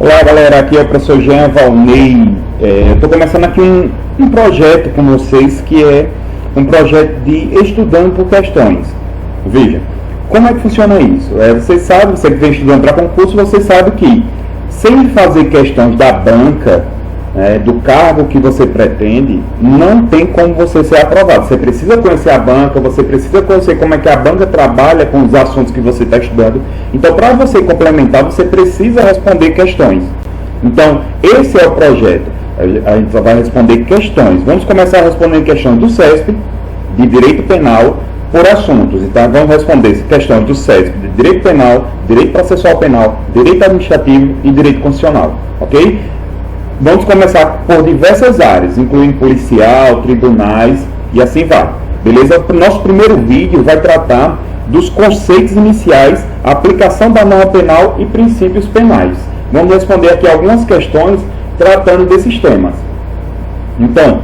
Olá galera, aqui é o professor Jean Valnei. Eu estou começando aqui um projeto com vocês que é um projeto de estudando por questões. Veja, como é que funciona isso? Vocês sabem, você que vem estudando para concurso, você sabe que sem fazer questões da banca, do cargo que você pretende, não tem como você ser aprovado. Você precisa conhecer a banca, você precisa conhecer como é que a banca trabalha com os assuntos que você está estudando. Então, para você complementar, você precisa responder questões. Então, esse é o projeto. A gente só vai responder questões. Vamos começar respondendo questões do CESP, de Direito Penal, por assuntos. Então, vamos responder questões do CESP, de Direito Penal, Direito Processual Penal, Direito Administrativo e Direito Constitucional. Ok? Vamos começar por diversas áreas, incluindo policial, tribunais e assim vai. Beleza? O nosso primeiro vídeo vai tratar dos conceitos iniciais, aplicação da norma penal e princípios penais. Vamos responder aqui algumas questões tratando desses temas. Então,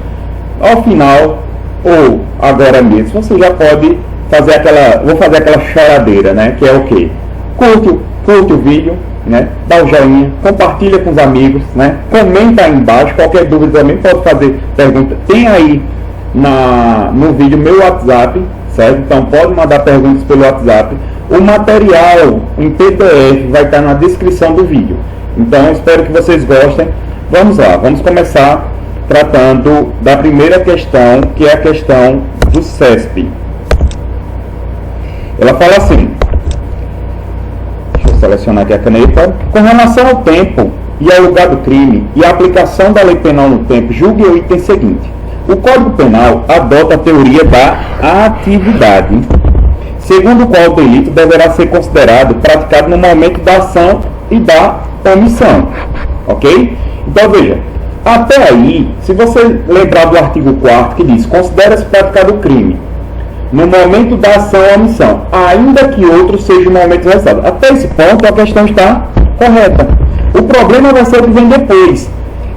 ao final, ou agora mesmo, você já pode fazer vou fazer aquela choradeira, né? Que é o quê? Curte o vídeo, né? Dá o joinha, compartilha com os amigos, né? Comenta aí embaixo, qualquer dúvida também pode fazer pergunta. Tem aí no vídeo meu WhatsApp, certo? Então pode mandar perguntas pelo WhatsApp. O material em PDF vai estar na descrição do vídeo. Então espero que vocês gostem. Vamos lá, vamos começar tratando da primeira questão, que é a questão do CESP. Ela fala assim: selecionar aqui a caneta. Com relação ao tempo e ao lugar do crime e a aplicação da lei penal no tempo, julgue o item seguinte. O Código Penal adota a teoria da atividade, segundo o qual o delito deverá ser considerado praticado no momento da ação e da omissão. Ok? Então veja, até aí, se você lembrar do artigo 4º que diz: considera-se praticado o crime no momento da ação ou omissão, ainda que outro seja o momento do resultado. Até esse ponto a questão está correta. O problema vai ser o que vem depois.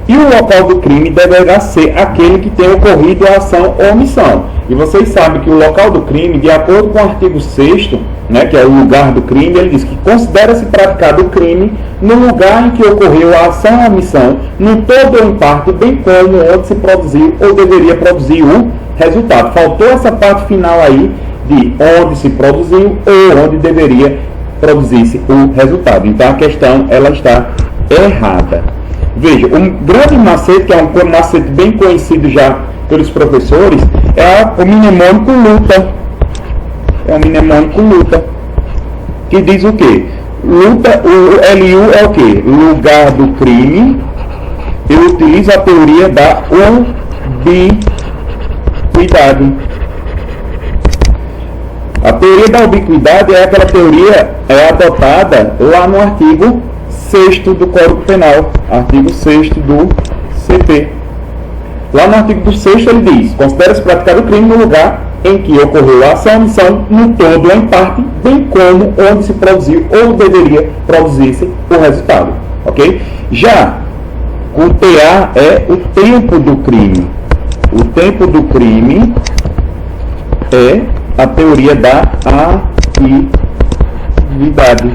E o local do crime deverá ser aquele que tenha ocorrido a ação ou omissão. E vocês sabem que o local do crime, de acordo com o artigo 6º, né, que é o lugar do crime, ele diz que considera-se praticado o crime no lugar em que ocorreu a ação ou omissão, no todo ou em parte, bem como onde se produziu ou deveria produzir o resultado. Faltou essa parte final aí de onde se produziu ou onde deveria produzir-se o resultado. Então a questão ela está errada. Veja, um grande macete, que é um macete bem conhecido já pelos professores, é o mnemônico luta. É o mnemônico luta, que diz o quê? Luta, o LU é o quê? Lugar do crime. Eu utilizo a teoria da ubiquidade. A teoria da ubiquidade é aquela teoria adotada lá no artigo 6º do Código Penal, artigo 6º do CP. Lá no artigo 6º ele diz: considera-se praticado o crime no lugar em que ocorreu a ação ou omissão, no todo ou em parte, bem como onde se produziu ou deveria produzir-se o resultado. Ok? Já o TA é o tempo do crime. O tempo do crime é a teoria da atividade.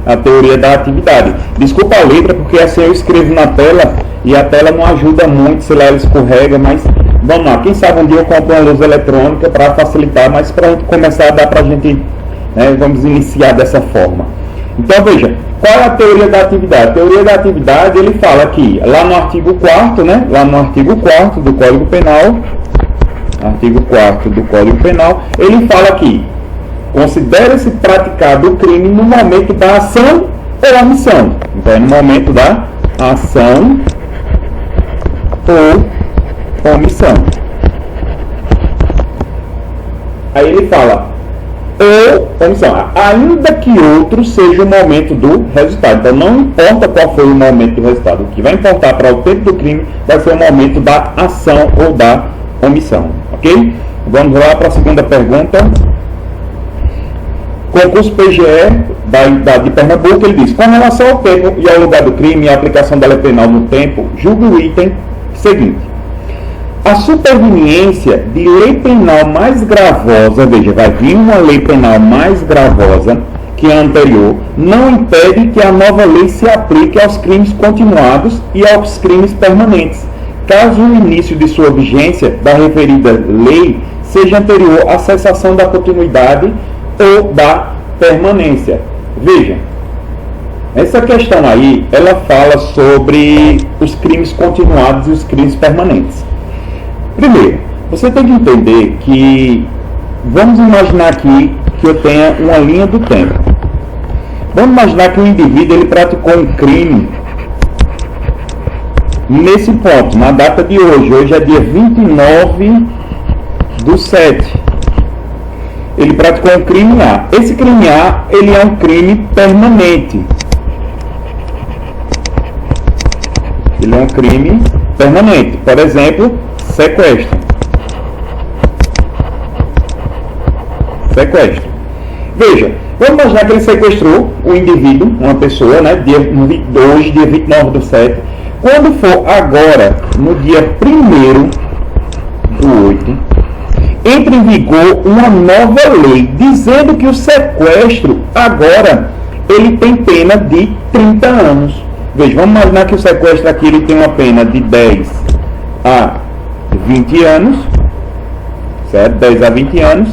A teoria da atividade. Desculpa a letra, porque assim eu escrevo na tela e a tela não ajuda muito, sei lá, ela escorrega, mas vamos lá. Quem sabe um dia eu compro uma luz eletrônica para facilitar, mas para a gente começar a dar para a gente, vamos iniciar dessa forma. Então veja, qual é a teoria da atividade? A teoria da atividade, ele fala aqui, lá no artigo 4º, né? Lá no artigo 4º do Código Penal, artigo 4º do Código Penal, ele fala aqui: considera-se praticado o crime no momento da ação ou omissão. Então é no momento da ação ou omissão. Aí ele fala ou omissão, ainda que outro seja o momento do resultado. Então não importa qual foi o momento do resultado, o que vai importar para o tempo do crime vai ser o momento da ação ou da omissão. Ok? Vamos lá para a segunda pergunta. Concurso PGE de Pernambuco, ele diz: com relação ao tempo e ao lugar do crime e a aplicação da lei penal no tempo, julgue o item seguinte. A superveniência de lei penal mais gravosa, veja, vai vir uma lei penal mais gravosa, que que a anterior, não impede que a nova lei se aplique aos crimes continuados e aos crimes permanentes, caso o início de sua vigência da referida lei seja anterior à cessação da continuidade ou da permanência. Veja, essa questão aí, ela fala sobre os crimes continuados e os crimes permanentes. Primeiro, você tem que entender que, vamos imaginar aqui que eu tenha uma linha do tempo. Vamos imaginar que o indivíduo ele praticou um crime nesse ponto, na data de hoje. Hoje é dia 29/7. Ele praticou um crime A. Esse crime A, ele é um crime permanente. Ele é um crime permanente. Por exemplo, sequestro. Sequestro. Veja, vamos imaginar que ele sequestrou o indivíduo, uma pessoa, né? Hoje, dia 29/7. Quando for agora, no dia 1º/8, entra em vigor uma nova lei, dizendo que o sequestro, agora, ele tem pena de 30 anos. Veja, vamos imaginar que o sequestro aqui ele tem uma pena de 10 a 20 anos, certo? 10 a 20 anos.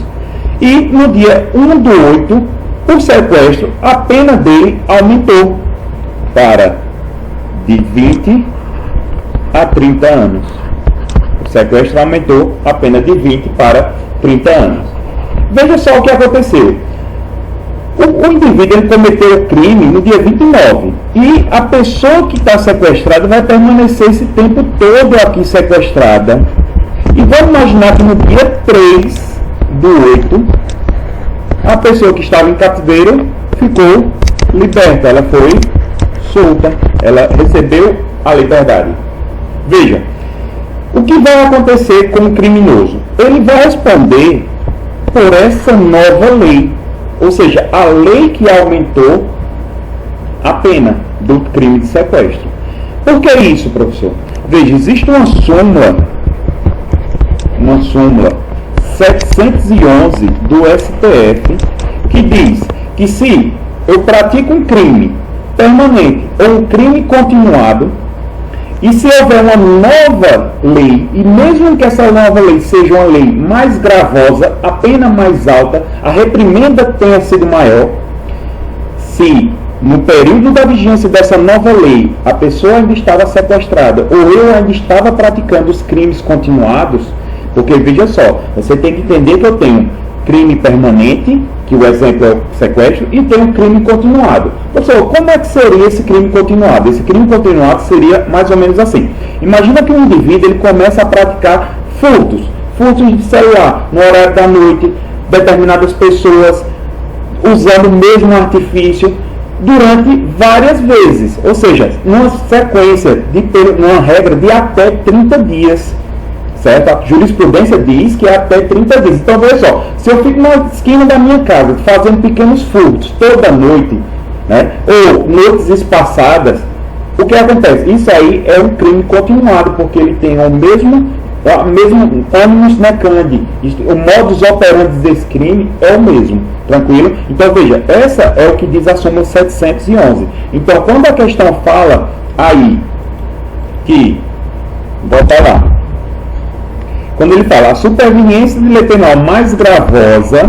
E no dia 1/8, o sequestro, a pena dele aumentou para de 20 a 30 anos. O sequestro aumentou a pena de 20 para 30 anos. Veja só o que aconteceu. O indivíduo ele cometeu o crime no dia 29 e a pessoa que está sequestrada vai permanecer esse tempo todo aqui sequestrada. E vamos imaginar que no dia 3/8, a pessoa que estava em cativeiro ficou liberta, ela foi solta, ela recebeu a liberdade. Veja, o que vai acontecer com o criminoso? Ele vai responder por essa nova lei, ou seja, a lei que aumentou a pena do crime de sequestro. Por que isso, professor? Veja, existe uma súmula 711 do STF que diz que se eu pratico um crime permanente ou um crime continuado, e se houver uma nova lei, e mesmo que essa nova lei seja uma lei mais gravosa, a pena mais alta, a reprimenda tenha sido maior, se no período da vigência dessa nova lei a pessoa ainda estava sequestrada ou eu ainda estava praticando os crimes continuados, porque veja só, você tem que entender que eu tenho crime permanente, que o exemplo é o sequestro, e tem um crime continuado. Professor, como é que seria esse crime continuado? Esse crime continuado seria mais ou menos assim. Imagina que um indivíduo ele começa a praticar furtos de celular no horário da noite, determinadas pessoas usando o mesmo artifício durante várias vezes, ou seja, numa sequência, numa regra de até 30 dias. Certo? A jurisprudência diz que é até 30 dias. Então, veja só, se eu fico na esquina da minha casa fazendo pequenos furtos toda noite, né, ou noites espaçadas, o que acontece? Isso aí é um crime continuado, porque ele tem o mesmo ônus necandi. O modus operandi desse crime é o mesmo. Tranquilo? Então, veja, essa é o que diz a súmula 711. Então, quando a questão fala aí que, volta lá, quando ele fala a superveniência de lei penal mais gravosa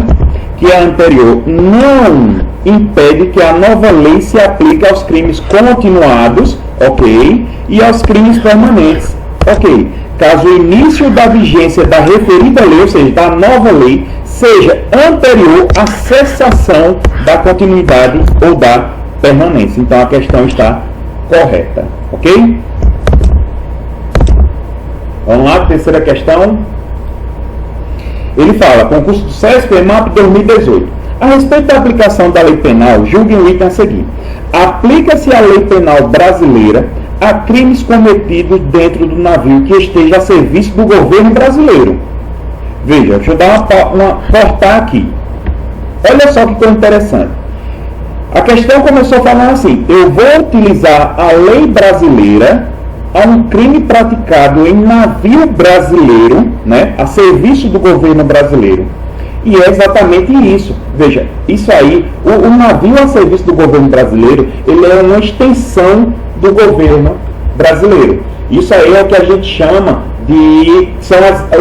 que a anterior não impede que a nova lei se aplique aos crimes continuados, ok, e aos crimes permanentes, ok, caso o início da vigência da referida lei, ou seja, da nova lei, seja anterior à cessação da continuidade ou da permanência. Então a questão está correta, ok? Vamos lá, terceira questão. Ele fala, concurso do SESP, EMAP 2018. A respeito da aplicação da lei penal, julgue o item a seguir. Aplica-se a lei penal brasileira a crimes cometidos dentro do navio que esteja a serviço do governo brasileiro. Veja, deixa eu dar cortar aqui. Olha só que coisa interessante. A questão começou falando assim, eu vou utilizar a lei brasileira a um crime praticado em navio brasileiro, né, a serviço do governo brasileiro. E é exatamente isso. Veja, isso aí, o navio a serviço do governo brasileiro, ele é uma extensão do governo brasileiro. Isso aí é o que a gente chama são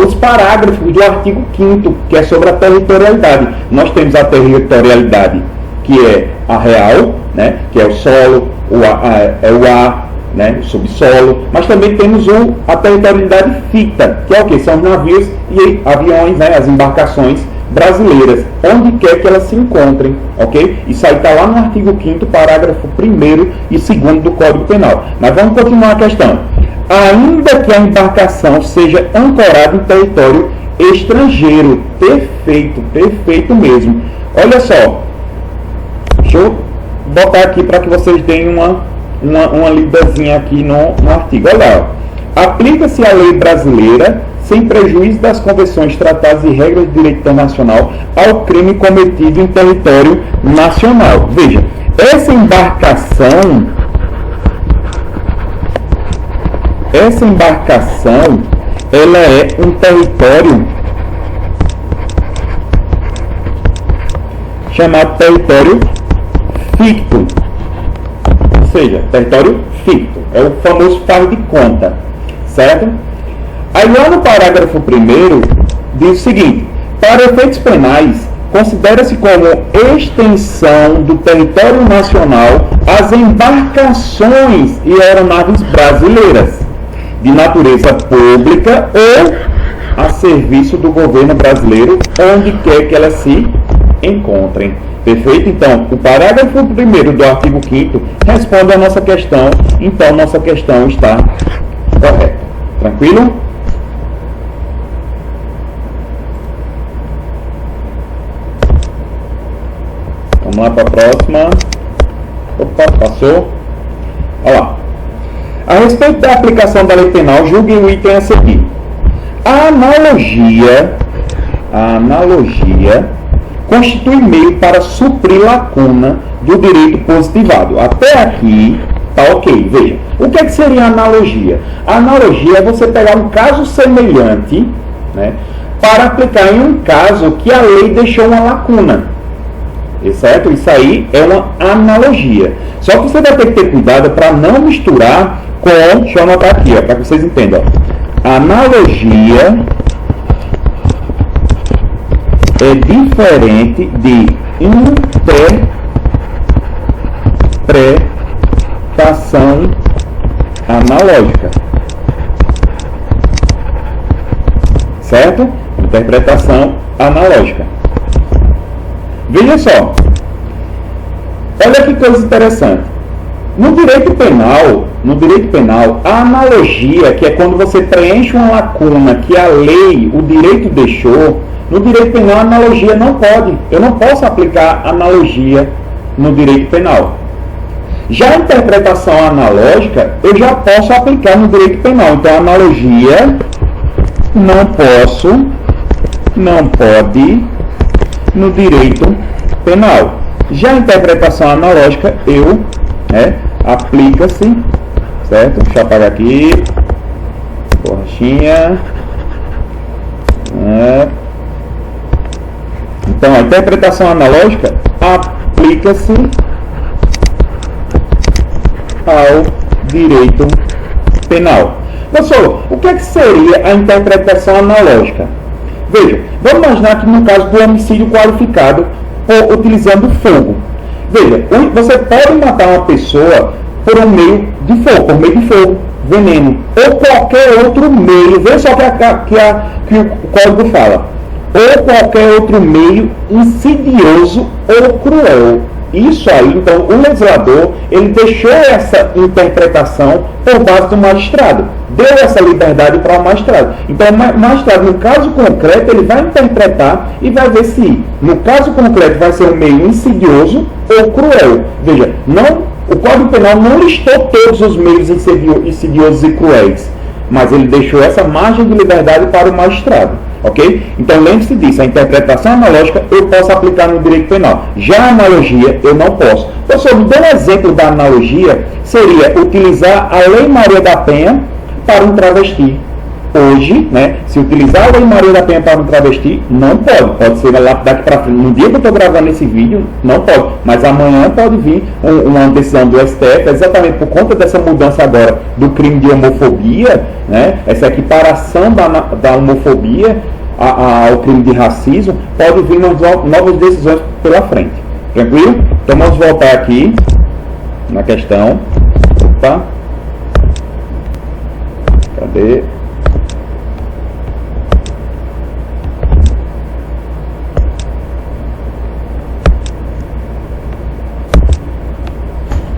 os parágrafos do artigo 5º, que é sobre a territorialidade. Nós temos a territorialidade, que é a real, né, que é o solo, o ar, né, o subsolo, mas também temos a territorialidade ficta, que é o que? São os navios e aviões, né, as embarcações brasileiras, onde quer que elas se encontrem, ok? Isso aí está lá no artigo 5º, parágrafo 1º e 2º do Código Penal. Mas vamos continuar a questão. Ainda que a embarcação seja ancorada em território estrangeiro. Perfeito mesmo. Olha só, deixa eu botar aqui para que vocês deem uma lidazinha aqui no artigo. Olha, aplica-se a lei brasileira sem prejuízo das convenções, tratados e regras de direito internacional ao crime cometido em território nacional. Veja, essa embarcação, ela é um território chamado território ficto. Ou seja, território ficto. É o famoso faz de conta. Certo? Aí lá no parágrafo 1º diz o seguinte: para efeitos penais, considera-se como extensão do território nacional as embarcações e aeronaves brasileiras, de natureza pública ou a serviço do governo brasileiro, onde quer que elas se encontrem. Perfeito? Então, o parágrafo 1º do artigo 5º responde à nossa questão. Então, nossa questão está correta. Tranquilo? Vamos lá para a próxima. Opa, passou. Olha lá. A respeito da aplicação da lei penal, julgue o item a seguir. A analogia constitui meio para suprir lacuna do direito positivado. Até aqui, tá ok. Veja, o que seria a analogia? A analogia é você pegar um caso semelhante, né, para aplicar em um caso que a lei deixou uma lacuna. Certo? Isso aí é uma analogia. Só que você vai ter que ter cuidado para não misturar com... Deixa eu anotar aqui, para que vocês entendam. Analogia é diferente de interpretação analógica. Certo? Interpretação analógica. Veja só. Olha que coisa interessante. No direito penal, a analogia, que é quando você preenche uma lacuna que a lei, o direito deixou, no direito penal a analogia não pode. Eu não posso aplicar analogia no direito penal. Já a interpretação analógica, eu já posso aplicar no direito penal. Então, a analogia não pode no direito penal. Já a interpretação analógica, aplica-se, certo? Deixa eu apagar aqui, borrachinha. Então, a interpretação analógica aplica-se ao direito penal. Professor, o que seria a interpretação analógica? Veja, vamos imaginar que no caso do homicídio qualificado utilizando fogo. Veja, você pode matar uma pessoa por meio de fogo, veneno, ou qualquer outro meio. Veja só que o código fala. Ou qualquer outro meio insidioso ou cruel. Isso aí, então, o legislador, ele deixou essa interpretação por base do magistrado. Deu essa liberdade para o magistrado. Então, o magistrado, no caso concreto, ele vai interpretar e vai ver se, no caso concreto, vai ser um meio insidioso ou cruel. Veja, o Código Penal não listou todos os meios insidiosos e cruéis, mas ele deixou essa margem de liberdade para o magistrado. Ok? Então lembre-se disso, a interpretação analógica eu posso aplicar no direito penal. Já a analogia eu não posso. Professor, me dê um exemplo da analogia, seria utilizar a Lei Maria da Penha para um travesti. hoje, né, se utilizar a Lei Maria da Penha para um travesti, não pode. Pode ser lá daqui para frente. No dia que eu estou gravando esse vídeo, não pode. Mas amanhã pode vir uma decisão do STF, exatamente por conta dessa mudança agora do crime de homofobia, né, essa equiparação da homofobia ao crime de racismo, pode vir novas decisões pela frente. Tranquilo? Então vamos voltar aqui na questão. Opa. Cadê?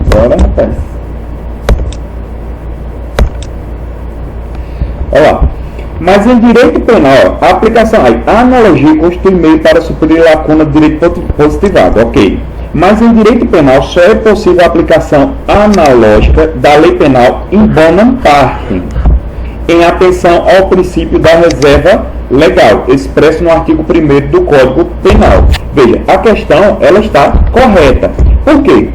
Bora, rapaz. Olha lá. Mas em direito penal, a aplicação, a analogia constitui meio para suprir a lacuna do direito positivado, ok. Mas em direito penal só é possível a aplicação analógica da lei penal in bonum partem, em atenção ao princípio da reserva legal, expresso no artigo 1º do Código Penal. Veja, a questão, ela está correta. Por quê?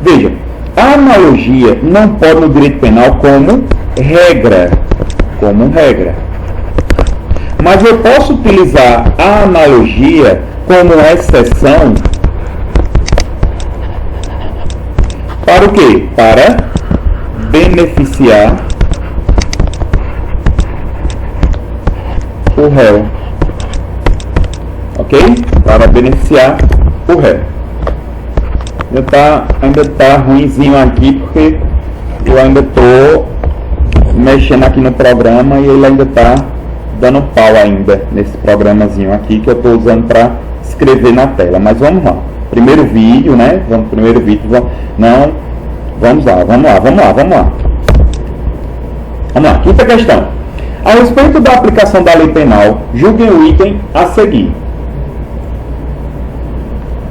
Veja, a analogia não pode no direito penal como regra. Mas eu posso utilizar a analogia como exceção para o quê? Para beneficiar o réu. Ok? Para beneficiar o réu. Ainda está ruimzinho aqui porque eu ainda estou mexendo aqui no programa e ele ainda está dando pau ainda nesse programazinho aqui que eu estou usando para escrever na tela. Mas vamos lá. Primeiro vídeo, né? Vamos lá. Quinta questão. A respeito da aplicação da lei penal, julguem o item a seguir.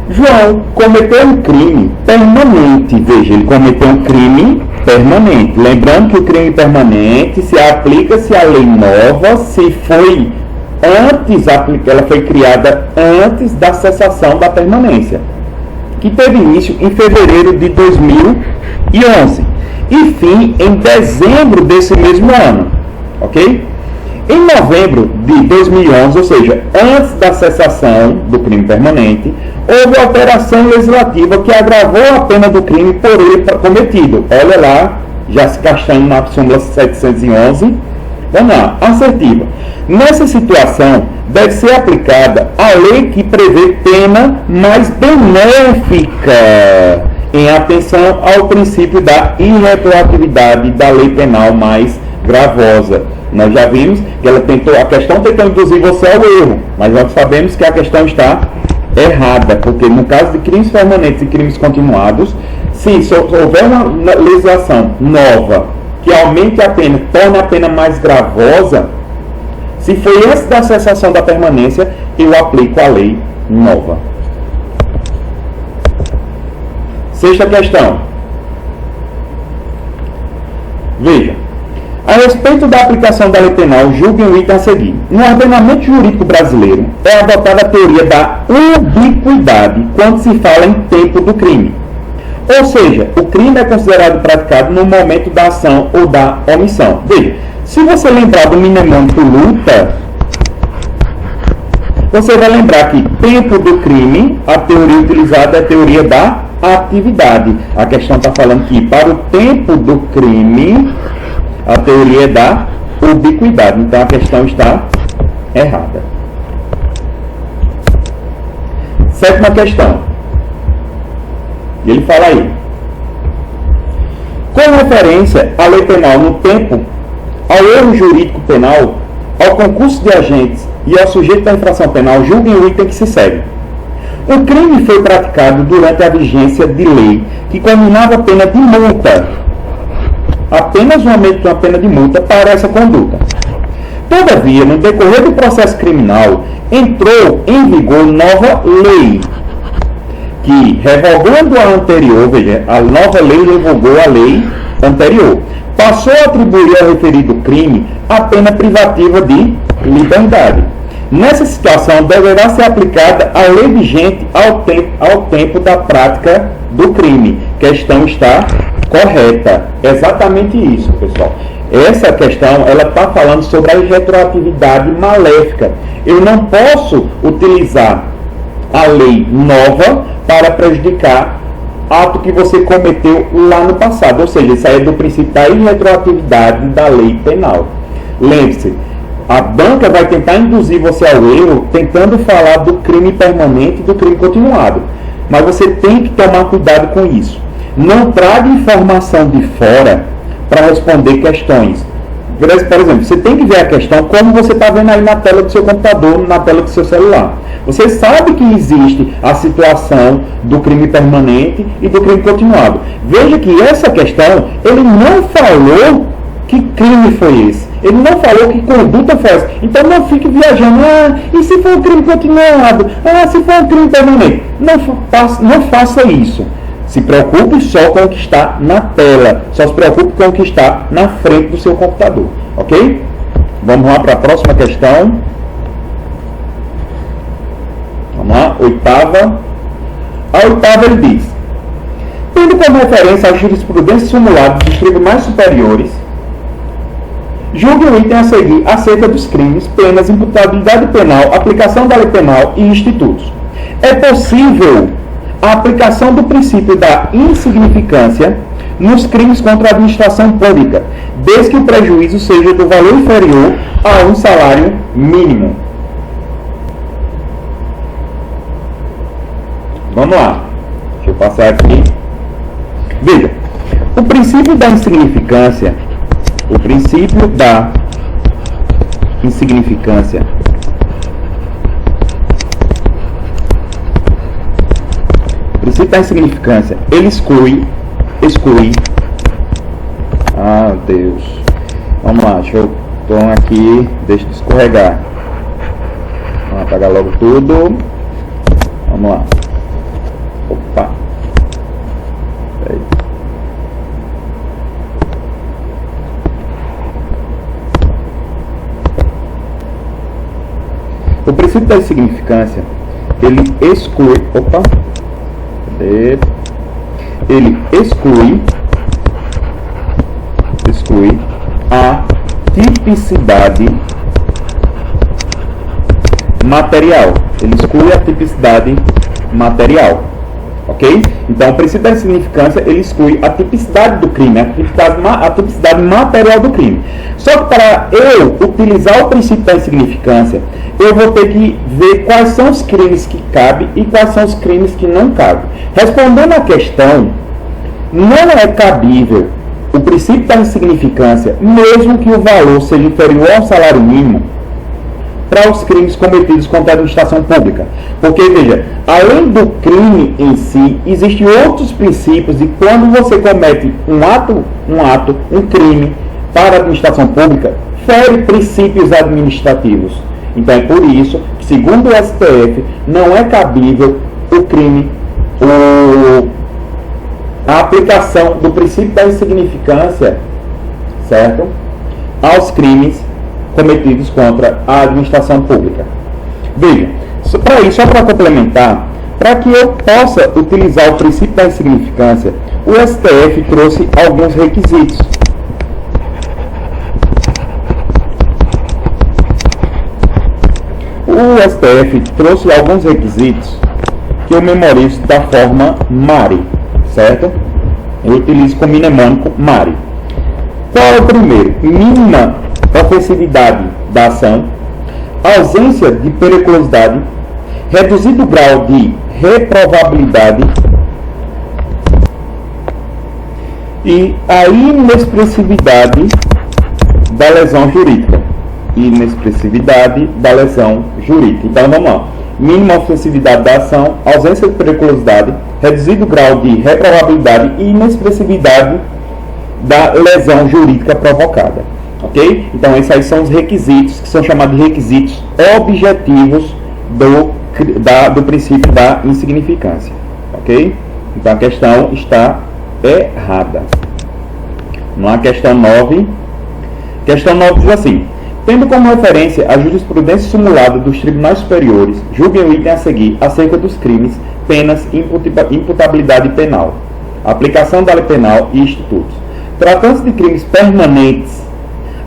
João cometeu um crime permanente. Veja, ele cometeu um crime permanente. Lembrando que o crime permanente se aplica se a lei nova, se foi antes, ela foi criada antes da cessação da permanência, que teve início em fevereiro de 2011 e fim em dezembro desse mesmo ano, ok? Em novembro de 2011, ou seja, antes da cessação do crime permanente, houve alteração legislativa que agravou a pena do crime por ele cometido. Olha lá, já se castanho na súmula 711. Vamos lá, assertiva. Nessa situação, deve ser aplicada a lei que prevê pena mais benéfica, em atenção ao princípio da irretroatividade da lei penal mais gravosa. Nós já vimos que a questão tentou induzir você ao erro, mas nós sabemos que a questão está errada, porque no caso de crimes permanentes e crimes continuados, se houver uma legislação nova que aumente a pena, torne a pena mais gravosa, se foi antes da cessação da permanência, eu aplico a lei nova. Sexta questão. Veja. A respeito da aplicação da lei penal, julguem o item a seguir. No ordenamento jurídico brasileiro, é adotada a teoria da ubiquidade quando se fala em tempo do crime. Ou seja, o crime é considerado praticado no momento da ação ou da omissão. Veja, se você lembrar do mnemônico luta, você vai lembrar que tempo do crime, a teoria utilizada é a teoria da atividade. A questão está falando que para o tempo do crime, a teoria é da ubiquidade. Então a questão está errada. Sétima questão. Ele fala aí. Com referência à lei penal no tempo, ao erro jurídico penal, ao concurso de agentes e ao sujeito da infração penal, julguem o item que se segue. O crime foi praticado durante a vigência de lei que combinava a pena de multa. Apenas um aumento de uma pena de multa para essa conduta. Todavia, no decorrer do processo criminal, entrou em vigor nova lei, que, revogando a anterior, veja, a nova lei revogou a lei anterior, passou a atribuir ao referido crime a pena privativa de liberdade. Nessa situação, deverá ser aplicada a lei vigente ao tempo da prática do crime. Questão está correta. Exatamente isso, pessoal. Essa questão, ela está falando sobre a retroatividade maléfica. Eu não posso utilizar a lei nova para prejudicar ato que você cometeu lá no passado. Ou seja, isso aí é do princípio da irretroatividade da lei penal. Lembre-se, a banca vai tentar induzir você ao erro, tentando falar do crime permanente e do crime continuado. Mas você tem que tomar cuidado com isso. Não traga informação de fora para responder questões. Por exemplo, você tem que ver a questão como você está vendo aí na tela do seu computador, na tela do seu celular. Você sabe que existe a situação do crime permanente e do crime continuado. Veja que essa questão, ele não falou que crime foi esse. Ele não falou que conduta foi essa. Então não fique viajando. E se for um crime continuado? Se for um crime permanente? Não faça isso. Se preocupe só com o que está na tela. Só se preocupe com o que está na frente do seu computador. Ok? Vamos lá para a próxima questão. Vamos lá, oitava. A oitava ele diz: tendo como referência a jurisprudência simulada dos tribunais superiores, julgue o item a seguir acerca dos crimes, penas, imputabilidade penal, aplicação da lei penal e institutos. É possível a aplicação do princípio da insignificância nos crimes contra a administração pública, desde que o prejuízo seja do valor inferior a um salário mínimo. Vamos lá. Deixa eu passar aqui. Veja, o princípio da insignificância, o princípio da insignificância ele exclui. Deus. Vamos lá, deixa eu tomar aqui, deixa de escorregar. Vamos apagar logo tudo. Vamos lá. Opa. Aí. O princípio da insignificância, ele exclui. Opa. Ele exclui a tipicidade material. Ele exclui a tipicidade material. Ok? Então, o princípio da insignificância, ele exclui a tipicidade do crime, a tipicidade material do crime. Só que para eu utilizar o princípio da insignificância, eu vou ter que ver quais são os crimes que cabem e quais são os crimes que não cabem. Respondendo à questão, não é cabível o princípio da insignificância, mesmo que o valor seja inferior ao salário mínimo, para os crimes cometidos contra a administração pública. Porque, veja, além do crime em si, existem outros princípios, e quando você comete um crime para a administração pública, fere princípios administrativos. Então é por isso que, segundo o STF, não é cabível o crime, a aplicação do princípio da insignificância, certo? Aos crimes cometidos contra a administração pública. Veja, só para complementar, para que eu possa utilizar o princípio da insignificância, o STF trouxe alguns requisitos. O STF trouxe alguns requisitos que eu memorizo da forma MARI, certo? Eu utilizo como mnemônico MARI. Qual é o primeiro? Mínima ofensividade da ação, ausência de periculosidade, reduzido grau de reprovabilidade e a inexpressividade da lesão jurídica. Inexpressividade da lesão jurídica. Então vamos lá. Mínima ofensividade da ação, ausência de periculosidade, reduzido grau de reprovabilidade e inexpressividade da lesão jurídica provocada. Ok? Então esses aí são os requisitos, que são chamados de requisitos objetivos do princípio da insignificância. Ok? Então a questão está errada. Vamos lá, questão 9. Questão 9 diz assim: tendo como referência a jurisprudência simulada dos tribunais superiores, julguem o item a seguir acerca dos crimes, penas e imputabilidade penal, aplicação da lei penal e institutos. Tratando-se de crimes permanentes,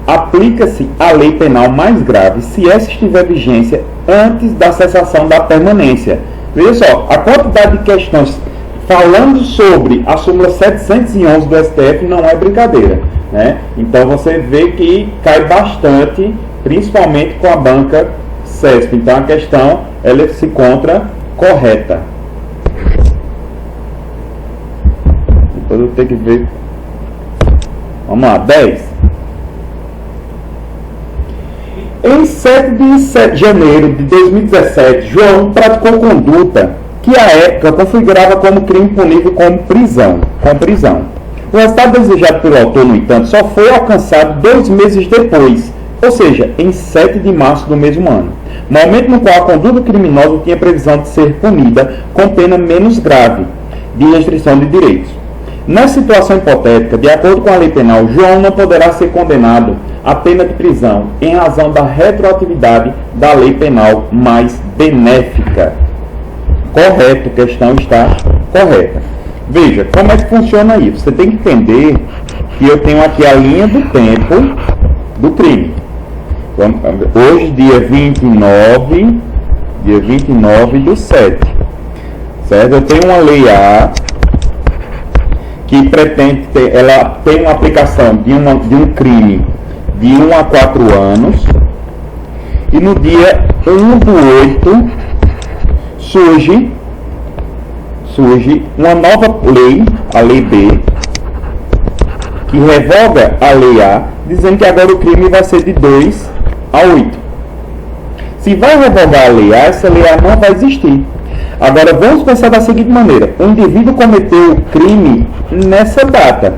aplica-se a lei penal mais grave se essa estiver em vigência antes da cessação da permanência. Veja só, a quantidade de questões falando sobre a súmula 711 do STF não é brincadeira, né? Então você vê que cai bastante, principalmente com a banca CESP. Então a questão ela se encontra correta. Depois eu tenho que ver. Vamos lá, 10. Em 7 de janeiro de 2017, João praticou conduta que à época configurava como crime punível com prisão. O resultado desejado pelo autor, no entanto, só foi alcançado 2 meses depois, ou seja, em 7 de março do mesmo ano, momento no qual a conduta criminosa tinha previsão de ser punida com pena menos grave de restrição de direitos. Nessa situação hipotética, de acordo com a lei penal, João não poderá ser condenado à pena de prisão em razão da retroatividade da lei penal mais benéfica. Correto, a questão está correta. Veja, como é que funciona isso? Você tem que entender que eu tenho aqui a linha do tempo do crime. Hoje, dia 29 do 7. Certo? Eu tenho uma lei A que pretende ter, ela tem uma aplicação de um crime de 1 a 4 anos. E no dia 1 do 8 surge uma nova lei, a lei B, que revoga a lei A, dizendo que agora o crime vai ser de 2 a 8. Se vai revogar a lei A, essa lei A não vai existir. Agora vamos pensar da seguinte maneira: o indivíduo cometeu o crime nessa data,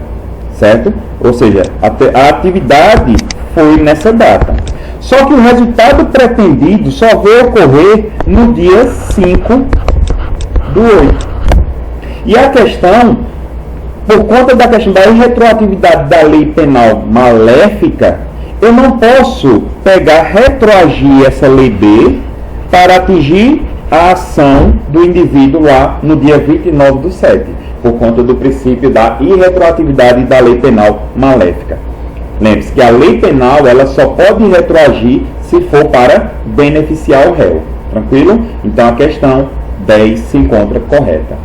certo? Ou seja, a atividade foi nessa data. Só que o resultado pretendido só vai ocorrer no dia 5 do 8. E a questão, por conta da questão da retroatividade da lei penal maléfica, eu não posso retroagir essa lei B para atingir a ação do indivíduo lá no dia 29 do 7, por conta do princípio da irretroatividade da lei penal maléfica. Lembre-se que a lei penal ela só pode retroagir se for para beneficiar o réu. Tranquilo? Então a questão 10 se encontra correta.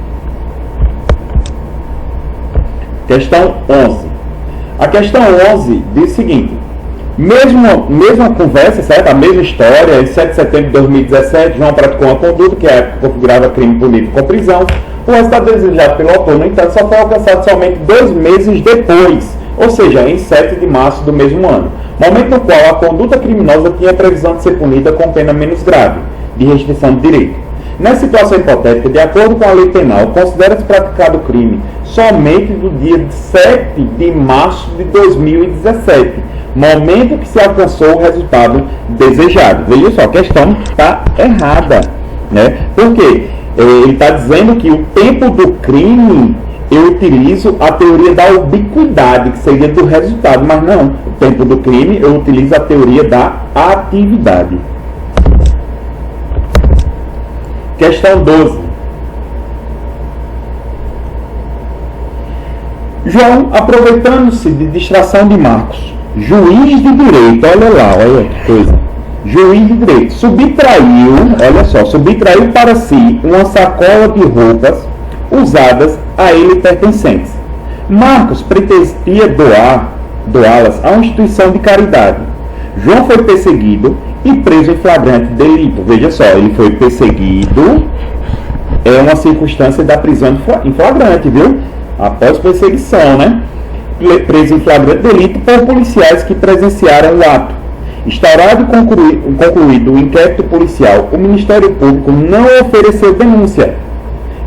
Questão 11. A questão 11 diz o seguinte: mesma conversa, certo? A mesma história. Em 7 de setembro de 2017, João praticou uma conduta que configurava crime punível com prisão. O resultado desejado pelo autor, no entanto, só foi alcançado somente 2 meses depois, ou seja, em 7 de março do mesmo ano, momento no qual a conduta criminosa tinha previsão de ser punida com pena menos grave, de restrição de direito. Nessa situação hipotética, de acordo com a lei penal, considera-se praticado o crime somente do dia 7 de março de 2017, momento que se alcançou o resultado desejado. Veja só, a questão está errada, né? Porque ele está dizendo que o tempo do crime eu utilizo a teoria da ubiquidade, que seria do resultado, mas não, o tempo do crime eu utilizo a teoria da atividade. Questão 12. João, aproveitando-se de distração de Marcos, juiz de direito, olha lá, olha que coisa, juiz de direito, subtraiu para si uma sacola de roupas usadas a ele pertencentes. Marcos pretendia doá-las a uma instituição de caridade. João foi perseguido e preso em flagrante delito. Veja só, ele foi perseguido, é uma circunstância da prisão em flagrante, viu? Após perseguição, né? Preso em flagrante delito por policiais que presenciaram o ato. Instaurado e concluído o inquérito policial, o Ministério Público não ofereceu denúncia,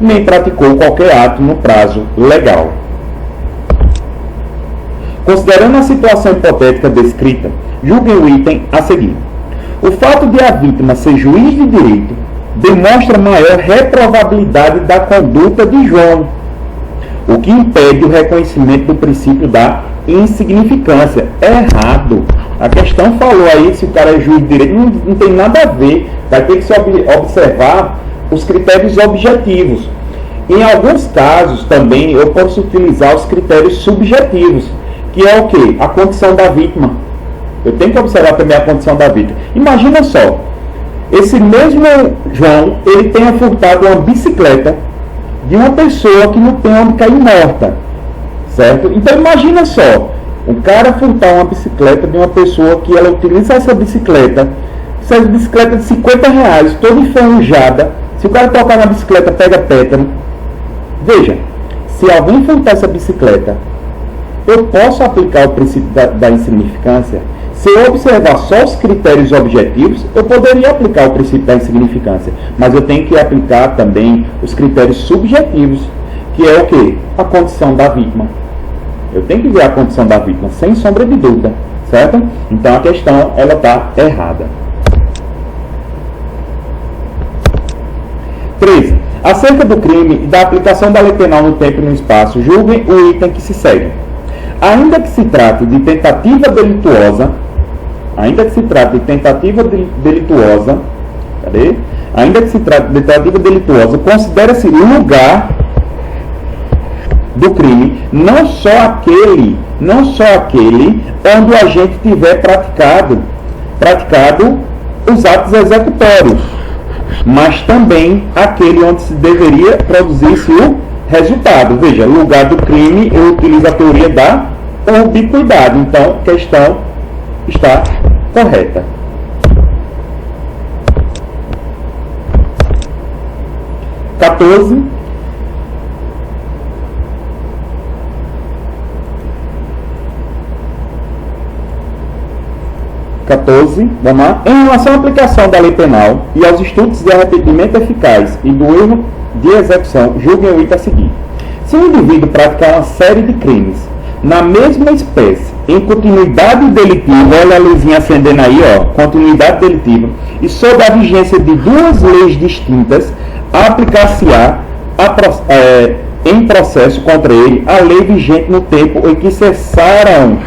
nem praticou qualquer ato no prazo legal. Considerando a situação hipotética descrita, julguem o item a seguir. O fato de a vítima ser juiz de direito demonstra maior reprovabilidade da conduta de João, o que impede o reconhecimento do princípio da insignificância. É errado. A questão falou aí, se o cara é juiz de direito, não tem nada a ver. Vai ter que se observar os critérios objetivos. Em alguns casos também eu posso utilizar os critérios subjetivos, que é o quê? A condição da vítima. Eu tenho que observar também a condição da vítima. Imagina só, esse mesmo João, ele tenha furtado uma bicicleta de uma pessoa que não tem onde cair morta, certo? Então imagina só, um cara furtar uma bicicleta de uma pessoa que ela utiliza essa bicicleta de 50 reais, toda enferrujada. Se o cara tocar na bicicleta, pega tétano. Veja, se alguém furtar essa bicicleta, eu posso aplicar o princípio da insignificância? Se eu observar só os critérios objetivos, eu poderia aplicar o princípio da insignificância. Mas eu tenho que aplicar também os critérios subjetivos, que é o quê? A condição da vítima. Eu tenho que ver a condição da vítima, sem sombra de dúvida, certo? Então a questão, ela está errada. 13. Acerca do crime e da aplicação da lei penal no tempo e no espaço, julguem o item que se segue. Ainda que se trate de tentativa delituosa, considera-se lugar do crime não só aquele onde o agente tiver praticado os atos executórios, mas também aquele onde se deveria produzir-se o resultado. Veja, lugar do crime, eu utilizo a teoria da ubiquidade. Então, a questão está correta. 14. Vamos lá. Em relação à aplicação da lei penal e aos estudos de arrependimento eficaz e do erro de execução, julguem o item a seguir. Se um indivíduo praticar uma série de crimes na mesma espécie, em continuidade delitiva, olha a luzinha acendendo aí, ó, continuidade delitiva, e sob a vigência de duas leis distintas, aplicar-se-á em processo contra ele a lei vigente no tempo em que cessaram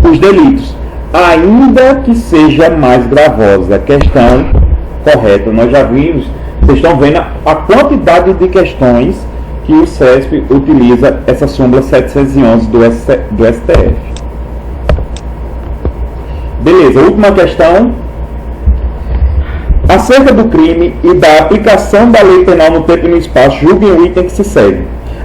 os delitos, ainda que seja mais gravosa. Questão correta. Nós já vimos, vocês estão vendo a quantidade de questões que o CESP utiliza essa súmula 711 do STF. Beleza, última questão. Acerca do crime e da aplicação da lei penal no tempo e no espaço, julguem o item que se segue.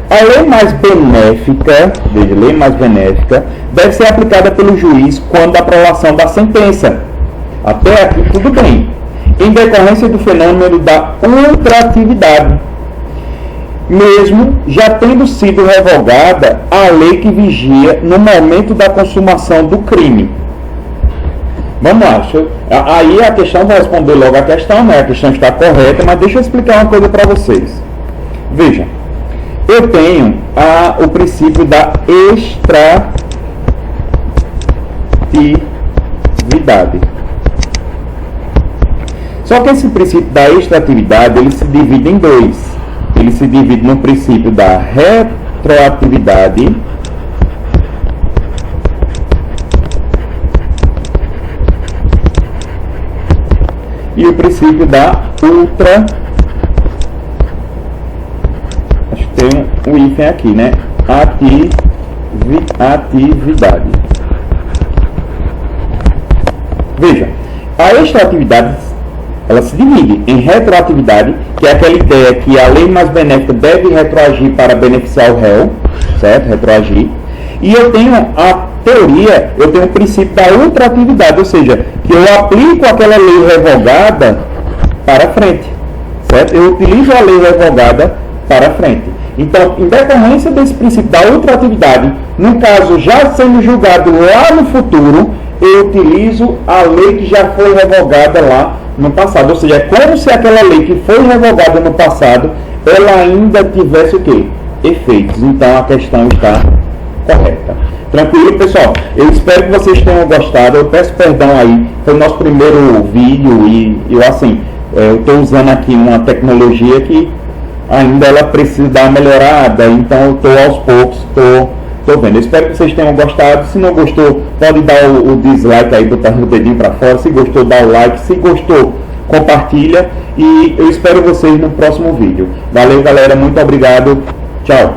A lei mais benéfica, veja, lei mais benéfica, deve ser aplicada pelo juiz quando da aprovação da sentença. Até aqui tudo bem. Em decorrência do fenômeno da ultratividade, mesmo já tendo sido revogada a lei que vigia no momento da consumação do crime. Vamos lá, aí a questão vai responder logo a questão, né? A questão está correta, mas deixa eu explicar uma coisa para vocês. Veja, eu tenho o princípio da extratividade. Só que esse princípio da extratividade, ele se divide em dois. Ele se divide no princípio da retroatividade e o princípio da ultra. Acho que tem um hífen aqui, né? Atividade. Veja, a extratividade, ela se divide em retroatividade, que é aquela ideia que a lei mais benéfica deve retroagir para beneficiar o réu, certo? Retroagir. E eu tenho a teoria, eu tenho o princípio da ultratividade, ou seja, que eu aplico aquela lei revogada para frente, certo? Eu utilizo a lei revogada para frente. Então, em decorrência desse princípio da ultratividade, no caso já sendo julgado lá no futuro, eu utilizo a lei que já foi revogada lá no passado. Ou seja, é como se aquela lei que foi revogada no passado, ela ainda tivesse o quê? Efeitos. Então, a questão está correta. Tranquilo, pessoal? Eu espero que vocês tenham gostado. Eu peço perdão aí, foi o nosso primeiro vídeo e eu estou usando aqui uma tecnologia que ainda ela precisa dar uma melhorada, então eu estou aos poucos, estou vendo. Eu espero que vocês tenham gostado. Se não gostou, pode dar o dislike aí, botar o dedinho para fora. Se gostou, dá o like. Se gostou, compartilha. E eu espero vocês no próximo vídeo. Valeu, galera. Muito obrigado. Tchau.